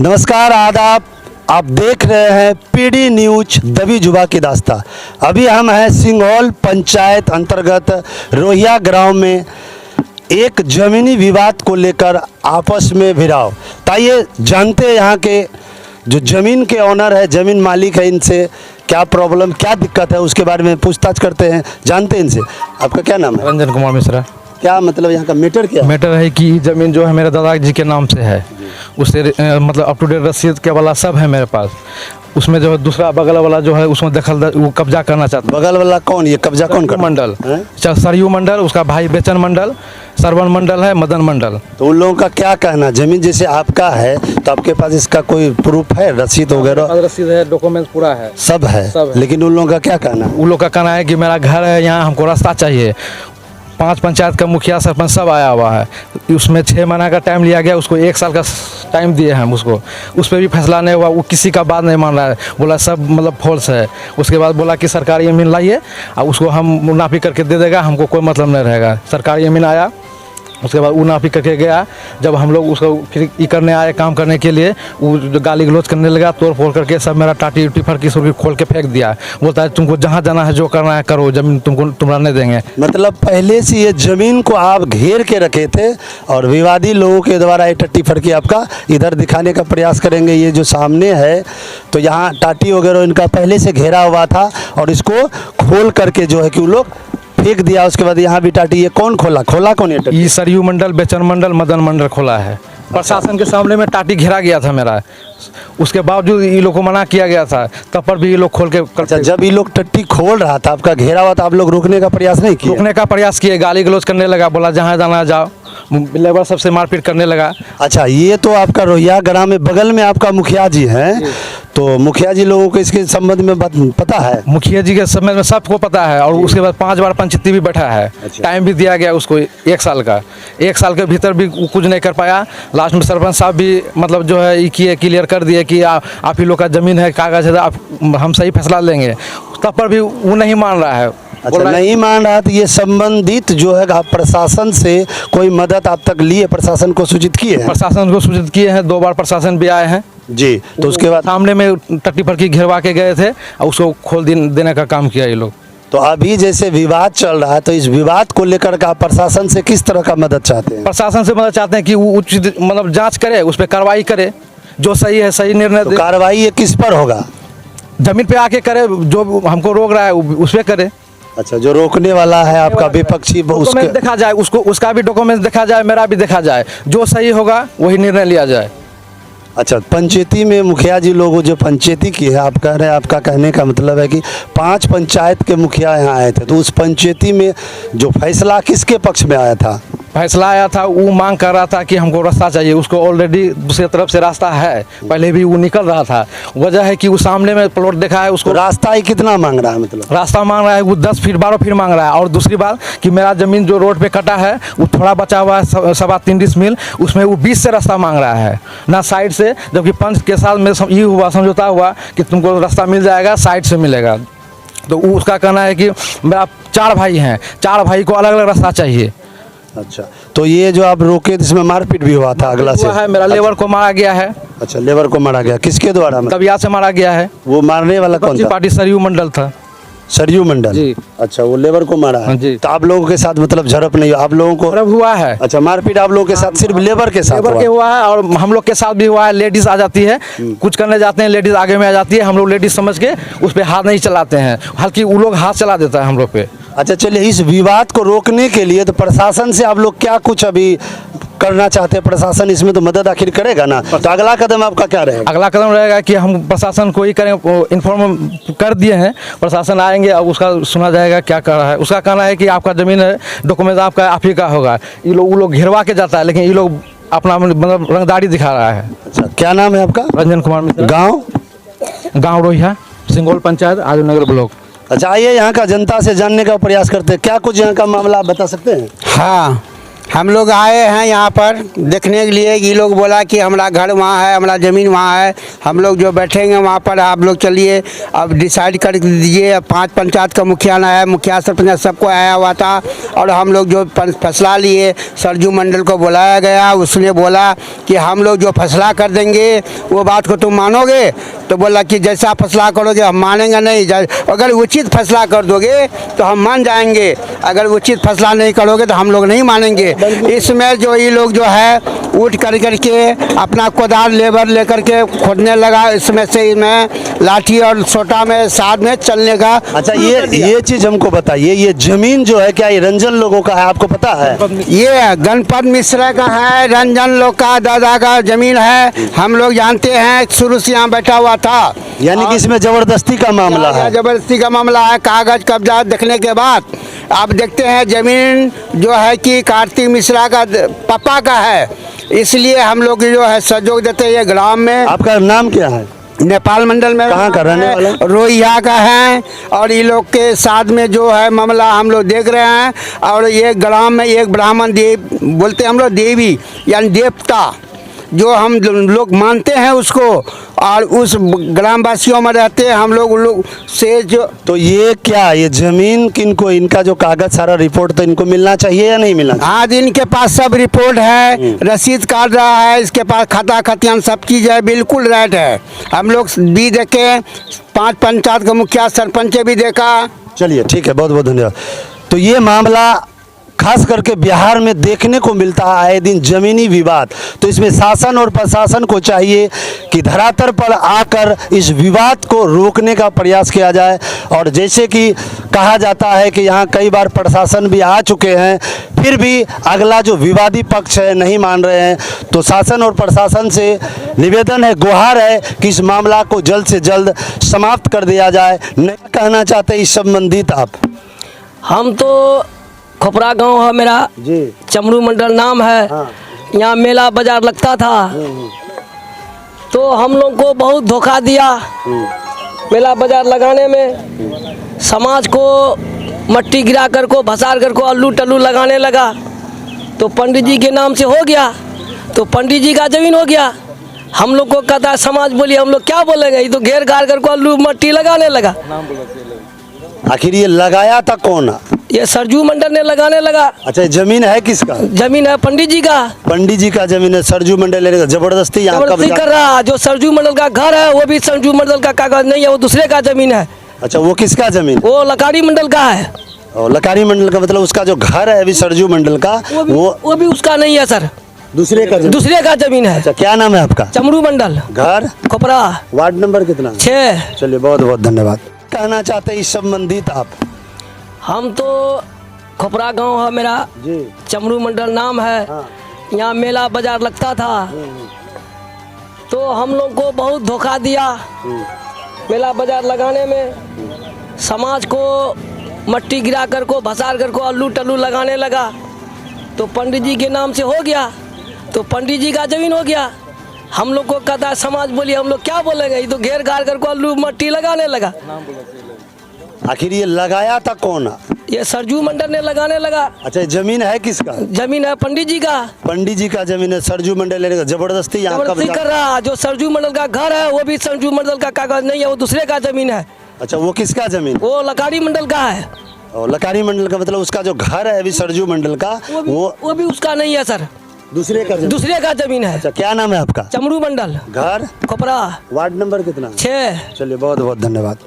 नमस्कार, आदाब। आप देख रहे हैं पीडी न्यूज दबी जुबा की दास्ता। अभी हम हैं सिंघौल पंचायत अंतर्गत रोहिया गांव में एक ज़मीनी विवाद को लेकर आपस में भिड़ाव। ताइए जानते हैं यहाँ के जो ज़मीन के ऑनर है, ज़मीन मालिक है, इनसे क्या प्रॉब्लम, क्या दिक्कत है, उसके बारे में पूछताछ करते हैं, जानते हैं इनसे। आपका क्या नाम है? रंजन कुमार मिश्रा। क्या मतलब यहाँ का मैटर क्या है? मैटर है कि ज़मीन जो है मेरे दादाजी के नाम से है, उससे मतलब अप टू डेट रसीद के वाला सब है मेरे पास। उसमें जो है दूसरा बगल वाला जो है उसमें दखल वो कब्जा करना चाहता है। बगल वाला कौन? ये कब्जा कौन कर? मंडल, हैं? सरयू मंडल, उसका भाई बेचन मंडल, श्रवण मंडल है, मदन मंडल। तो उन लोगों का क्या कहना? जमीन जैसे आपका है तो आपके पास इसका कोई प्रूफ है, रसीद वगैरह? रसीद है, डॉक्यूमेंट पूरा है, सब है। लेकिन उन लोगों का क्या कहना? उन लोग का कहना है कि मेरा घर है यहाँ, हमको रास्ता चाहिए। 5 पंचायत का मुखिया सरपंच सब आया हुआ है, उसमें 6 महीना का टाइम लिया गया, उसको 1 साल का टाइम दिए हम उसको, उस पर भी फैसला नहीं हुआ। वो किसी का बात नहीं मान रहा है, बोला सब मतलब फॉल्स है। उसके बाद बोला कि सरकारी ज़मीन लाइए और उसको हम मुनाफी करके दे देगा, हमको कोई मतलब नहीं रहेगा। सरकारी ज़मीन आया, उसके बाद वो नाफी करके गया। जब हम लोग उसको फिर ई करने आए काम करने के लिए, वो जो गाली गलौज करने लगा, तोड़ फोड़ करके सब मेरा टाटी उटी फर की सुर्खी खोल के फेंक दिया। बोलता है तुमको जहाँ जाना है, जो करना है करो, जमीन तुमको तुम रहने देंगे। मतलब पहले से ये जमीन को आप घेर के रखे थे और विवादी लोगों के द्वारा ये टट्टी फटकी आपका इधर दिखाने का प्रयास करेंगे। ये जो सामने है तो यहाँ टाटी वगैरह इनका पहले से घेरा हुआ था और इसको खोल करके जो है कि वो लोग फेंक दिया। उसके बाद यहाँ भी टाटी, ये कौन खोला कौन? ये सरयू मंडल, बेचन मंडल, मदन मंडल खोला है। प्रशासन के सामने में टाटी घेरा गया था मेरा, उसके बावजूद ये लोग को मना किया गया था, तब पर भी ये लोग खोल के। अच्छा, जब ये लोग टट्टी खोल रहा था, आपका घेरा हुआ था, आप लोग रोकने का प्रयास नहीं किए? रोकने का प्रयास किए, गाली गलौज करने लगा, बोला जहाँ जाना जाओ, लेबर सबसे मारपीट करने लगा। अच्छा, ये तो आपका रोहिया ग्राम में बगल में आपका मुखिया जी हैं, तो मुखिया जी लोगों को इसके संबंध में पता है? मुखिया जी के संबंध में सबको पता है और उसके बाद 5 बार पंचायती भी बैठा है। अच्छा। टाइम भी दिया गया उसको 1 साल का। 1 साल के भीतर भी कुछ नहीं कर पाया। लास्ट में सरपंच साहब भी मतलब जो है किए, क्लियर कर दिए कि आप ही लोग का ज़मीन है, कागज़ है, आप हम सही फैसला लेंगे। तब पर भी वो नहीं मान रहा है। अच्छा, नहीं मान रहा। तो ये संबंधित जो है आप प्रशासन से कोई मदद आप तक लिए, प्रशासन को सूचित किए हैं? प्रशासन को सूचित किए हैं, 2 बार प्रशासन भी आए हैं जी। तो उसके बाद सामने में टट्टी फटकी घेरवा के गए थे और उसको खोल देने का काम किया ये लोग। तो अभी जैसे विवाद चल रहा है, तो इस विवाद को लेकर का प्रशासन से किस तरह का मदद चाहते हैं? प्रशासन से मदद चाहते हैं कि वो उचित मतलब जांच करे, उस पर कार्रवाई करे, जो सही है सही निर्णय तो दे। कार्रवाई ये किस पर होगा? जमीन पे आके करे, जो हमको रोक रहा है उस पर करे। अच्छा, जो रोकने वाला है आपका विपक्षी, उसके डॉक्यूमेंट देखा जाए, उसको उसका भी डॉक्यूमेंट देखा जाए, मेरा भी देखा जाए, जो सही होगा वही निर्णय लिया जाए। अच्छा, पंचायती में मुखिया जी लोग जो पंचायती की है, आप कह रहे हैं, आपका कहने का मतलब है कि 5 पंचायत के मुखिया यहाँ आए थे, तो उस पंचायती में जो फैसला किसके पक्ष में आया था? फैसला आया था, वो मांग कर रहा था कि हमको रास्ता चाहिए। उसको ऑलरेडी दूसरी तरफ से रास्ता है, पहले भी वो निकल रहा था। वजह है कि वो सामने में प्लॉट देखा है, उसको रास्ता ही कितना मांग रहा है? मतलब रास्ता मांग रहा है वो 10 फीट 12 फीट मांग रहा है। और दूसरी बात कि मेरा ज़मीन जो रोड पे कटा है वो थोड़ा बचा हुआ है, 3.25 डिसमिल, उसमें वो 20 से रास्ता मांग रहा है, ना साइड से। जबकि पंच के साथ में ये हुआ, समझौता हुआ कि तुमको रास्ता मिल जाएगा, साइड से मिलेगा। तो उसका कहना है कि मेरा 4 भाई हैं, 4 भाई को अलग अलग रास्ता चाहिए। अच्छा, तो ये जो आप रोके इसमें मारपीट भी हुआ था? अगला से है मेरा लेबर को मारा गया है। अच्छा, लेबर को मारा गया, किसके द्वारा? तबिया से मारा गया है। वो मारने वाला कौन था? पार्टी सरयू मंडल था। सरयू मंडल जी। अच्छा, वो लेबर को मारा है जी। तो आप लोगों के साथ मतलब झड़प नहीं, आप लोगों को झड़प हुआ है? अच्छा, मारपीट आप लोगों के साथ सिर्फ लेबर के साथ लेबर के हुआ है और हम लोग के साथ भी हुआ है। लेडीज आ जाती है, कुछ करने जाते हैं, लेडीज आगे में आ जाती है, हम लोग लेडीज समझ के उस पर हाथ नहीं चलाते हैं, हल्की वो लोग हाथ चला देता है हम लोग पे। अच्छा, चलिए, इस विवाद को रोकने के लिए तो प्रशासन से आप लोग क्या कुछ अभी करना चाहते हैं? प्रशासन इसमें तो मदद आखिर करेगा ना, तो अगला कदम आपका क्या रहेगा? अगला कदम रहेगा कि हम प्रशासन को ही करें, इन्फॉर्म कर दिए हैं, प्रशासन आएंगे और उसका सुना जाएगा क्या कर रहा है। उसका कहना है कि आपका ज़मीन है, डॉक्यूमेंट आपका आप ही का होगा। ये लोग वो लोग घेरवा के जाता है, लेकिन ये लोग अपना मतलब रंगदारी दिखा रहा है। अच्छा, क्या नाम है आपका? रंजन कुमार मिश्रा। गाँव रोहिया, सिंघौल पंचायत, आजमनगर ब्लॉक। अच्छा, आइए यहाँ का जनता से जानने का प्रयास करते हैं। क्या कुछ यहाँ का मामला आप बता सकते हैं? हाँ, हम लोग आए हैं यहाँ पर देखने के लिए। ये लोग बोला कि हमारा घर वहाँ है, हमारा ज़मीन वहाँ है, हम लोग जो बैठेंगे वहाँ पर, आप लोग चलिए अब डिसाइड कर दीजिए। 5 पंचायत का मुखिया ना है, मुखिया सरपंच सबको आया हुआ था और हम लोग जो फैसला लिए, सरजू मंडल को बुलाया गया। उसने बोला कि हम लोग जो फैसला कर देंगे वो बात को तुम मानोगे? तो बोला कि जैसा फैसला करोगे हम मानेंगे नहीं, अगर उचित फैसला कर दोगे तो हम मान जाएंगे, अगर उचित फैसला नहीं करोगे तो हम लोग नहीं मानेंगे। इसमें जो ये लोग जो है उठ करके अपना कोदाल लेबर लेकर के खोदने लगा, इसमें से मैं लाठी और सोटा में साथ में चलने का। अच्छा, ये चीज़ हमको बताइए, ये जमीन जो है क्या ये रंजन लोगों का है, आपको पता है? ये गणपत मिश्रा का है, रंजन लोग का दादा का जमीन है। हम लोग जानते हैं, शुरू से यहाँ बैठा हुआ था। यानी कि इसमें जबरदस्ती का मामला है? जबरदस्ती का मामला है। कागज कब्जा देखने के बाद आप देखते हैं जमीन जो है कि कार्तिक मिश्रा का पापा का है, इसलिए हम लोग जो है सहयोग देते हैं। ये ग्राम में। आपका नाम क्या है? नेपाल मंडल में। कहाँ का रहने वाला? रोहिया का है। और ये लोग के साथ में जो है मामला हम लोग देख रहे हैं। और ये ग्राम में एक ब्राह्मण देव बोलते हैं हम लोग, देवी यानी देवता जो हम लोग मानते हैं उसको, और उस ग्रामवासियों में रहते हैं हम लोग से जो। तो ये क्या, ये जमीन किनको, इनका जो कागज सारा रिपोर्ट तो इनको मिलना चाहिए या नहीं मिलना चाहिए? हाँ, इनके पास सब रिपोर्ट है, रसीद काट रहा है, इसके पास खाता खतियान सब चीज़ है, बिल्कुल राइट है। हम लोग भी देखे, 5 पंचायत का मुखिया सरपंच भी देखा। चलिए ठीक है, बहुत बहुत धन्यवाद। तो ये मामला खास करके बिहार में देखने को मिलता है आए दिन, जमीनी विवाद। तो इसमें शासन और प्रशासन को चाहिए कि धरातल पर आकर इस विवाद को रोकने का प्रयास किया जाए। और जैसे कि कहा जाता है कि यहाँ कई बार प्रशासन भी आ चुके हैं, फिर भी अगला जो विवादी पक्ष है नहीं मान रहे हैं। तो शासन और प्रशासन से निवेदन है, गुहार है कि इस मामला को जल्द से जल्द समाप्त कर दिया जाए। नहीं कहना चाहते इस संबंधित आप? हम तो खोपरा गांव है मेरा जी, चमरू मंडल नाम है। हाँ। यहाँ मेला बाजार लगता था, तो हम लोग को बहुत धोखा दिया मेला बाजार लगाने में। समाज को मट्टी गिरा कर को भसार कर को अल्लू टल्लू लगाने लगा। तो पंडित जी के नाम से हो गया, तो पंडित जी का जमीन हो गया। हम लोग को कहता है समाज, बोलिए हम लोग क्या बोलेंगे, ये तो घेर घार कर को अल्लू मट्टी लगाने लगा। आखिर ये लगाया था कौन? ये सरजू मंडल ने लगाने लगा। अच्छा, जमीन है किसका? जमीन है पंडित जी का। पंडित जी का जमीन है, सरजू मंडल लेने का जबरदस्ती यहाँ जबरदस्ती कर रहा। जो सरजू मंडल का घर है वो भी सरजू मंडल का कागज नहीं है, वो दूसरे का जमीन है। अच्छा, वो किसका जमीन? वो लकारी मंडल का है। और लकारी मंडल का मतलब उसका जो घर है अभी सरजू मंडल का, वो भी उसका नहीं है सर, दूसरे का जमीन। दूसरे का जमीन है। अच्छा, क्या नाम है आपका? चमरू मंडल, घर खोपरा, वार्ड नंबर कितना? 6। चलिए, बहुत बहुत धन्यवाद। कहना चाहते इस संबंधित आप? हम तो खोपरा गांव है मेरा जी, चमरू मंडल नाम है। हाँ। यहाँ मेला बाजार लगता था, तो हम लोग को बहुत धोखा दिया मेला बाजार लगाने में। समाज को मट्टी गिरा कर को भसार कर को अल्लू टल्लू लगाने लगा। तो पंडित जी के नाम से हो गया, तो पंडित जी का जमीन हो गया। हम लोग को कहता है समाज, बोलिए हम लोग क्या बोलेंगे, ये तो घेर घार कर को अल्लू मट्टी लगाने लगा। आखिर ये लगाया था कौन? ये सरजू मंडल ने लगाने लगा। अच्छा, जमीन है किसका? जमीन है पंडित जी का। पंडित जी का जमीन है, सरजू मंडल लेने का जबरदस्ती यहाँ जबरदस्ती कर रहा। जो सरजू मंडल का घर है वो भी सरजू मंडल का कागज नहीं है, वो दूसरे का जमीन है। अच्छा, वो किसका जमीन? वो लकारी मंडल का है। और लकारी मंडल का मतलब उसका जो घर है अभी सरजू मंडल का, वो भी उसका नहीं है सर, दूसरे का जमीन। दूसरे का जमीन है। अच्छा, क्या नाम है आपका? चमरू मंडल, घर खोपरा, वार्ड नंबर कितना? 6। चलिए, बहुत बहुत धन्यवाद।